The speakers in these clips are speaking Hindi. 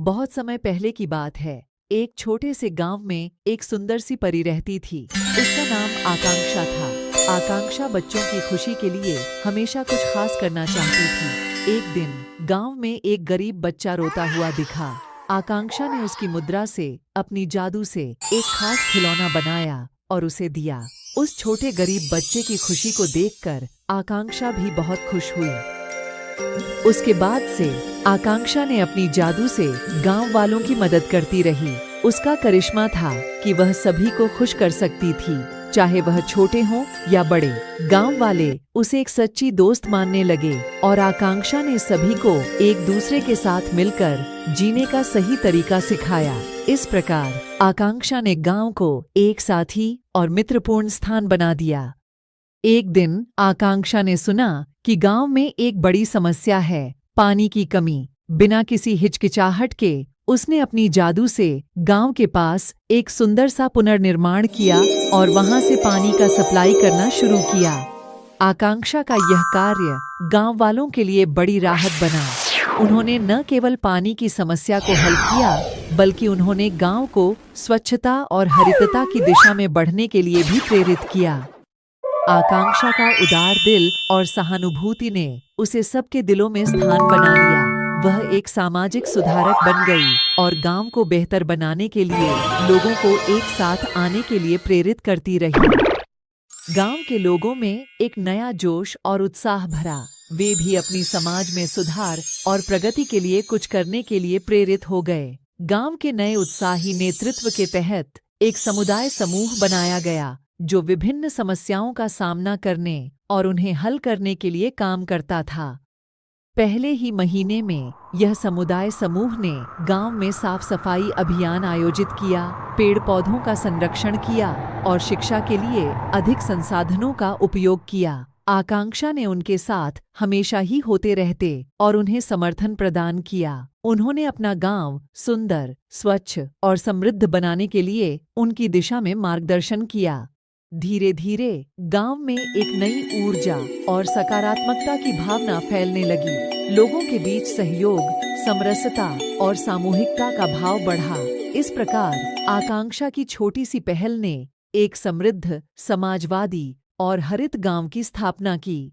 बहुत समय पहले की बात है। एक छोटे से गांव में एक सुंदर सी परी रहती थी। उसका नाम आकांक्षा था। आकांक्षा बच्चों की खुशी के लिए हमेशा कुछ खास करना चाहती थी। एक दिन गांव में एक गरीब बच्चा रोता हुआ दिखा। आकांक्षा ने उसकी मुद्रा से, अपनी जादू से एक खास खिलौना बनाया और उसे दिया। उस छोटे गरीब बच्चे की खुशी को देखकर आकांक्षा भी बहुत खुश हुई। उसके बाद से आकांक्षा ने अपनी जादू से गांव वालों की मदद करती रही। उसका करिश्मा था कि वह सभी को खुश कर सकती थी, चाहे वह छोटे हों या बड़े। गांव वाले उसे एक सच्ची दोस्त मानने लगे और आकांक्षा ने सभी को एक दूसरे के साथ मिलकर जीने का सही तरीका सिखाया। इस प्रकार आकांक्षा ने गांव को एक साथी और मित्रपूर्ण स्थान बना दिया। एक दिन आकांक्षा ने सुना कि गांव में एक बड़ी समस्या है, पानी की कमी। बिना किसी हिचकिचाहट के उसने अपनी जादू से गांव के पास एक सुंदर सा पुनर्निर्माण किया और वहां से पानी का सप्लाई करना शुरू किया। आकांक्षा का यह कार्य गांव वालों के लिए बड़ी राहत बना। उन्होंने न केवल पानी की समस्या को हल किया, बल्कि उन्होंने गांव को स्वच्छता और हरितता की दिशा में बढ़ने के लिए भी प्रेरित किया। आकांक्षा का उदार दिल और सहानुभूति ने उसे सबके दिलों में स्थान बना लिया। वह एक सामाजिक सुधारक बन गई और गांव को बेहतर बनाने के लिए लोगों को एक साथ आने के लिए प्रेरित करती रही। गांव के लोगों में एक नया जोश और उत्साह भरा। वे भी अपनी समाज में सुधार और प्रगति के लिए कुछ करने के लिए प्रेरित हो गए। गांव के नए उत्साही नेतृत्व के तहत एक समुदाय समूह बनाया गया, जो विभिन्न समस्याओं का सामना करने और उन्हें हल करने के लिए काम करता था। पहले ही महीने में यह समुदाय समूह ने गांव में साफ सफाई अभियान आयोजित किया, पेड़ पौधों का संरक्षण किया और शिक्षा के लिए अधिक संसाधनों का उपयोग किया। आकांक्षा ने उनके साथ हमेशा ही होते रहते और उन्हें समर्थन प्रदान किया। उन्होंने अपना गांव सुंदर, स्वच्छ और समृद्ध बनाने के लिए उनकी दिशा में मार्गदर्शन किया। धीरे धीरे गांव में एक नई ऊर्जा और सकारात्मकता की भावना फैलने लगी। लोगों के बीच सहयोग, समरसता और सामूहिकता का भाव बढ़ा। इस प्रकार आकांक्षा की छोटी सी पहल ने एक समृद्ध, समाजवादी और हरित गांव की स्थापना की।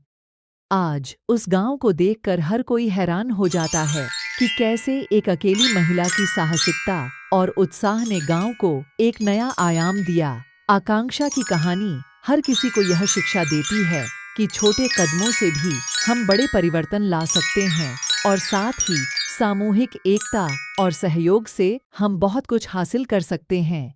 आज उस गांव को देखकर हर कोई हैरान हो जाता है कि कैसे एक अकेली महिला की साहसिकता और उत्साह ने गांव को एक नया आयाम दिया। आकांक्षा की कहानी हर किसी को यह शिक्षा देती है कि छोटे कदमों से भी हम बड़े परिवर्तन ला सकते हैं और साथ ही सामूहिक एकता और सहयोग से हम बहुत कुछ हासिल कर सकते हैं।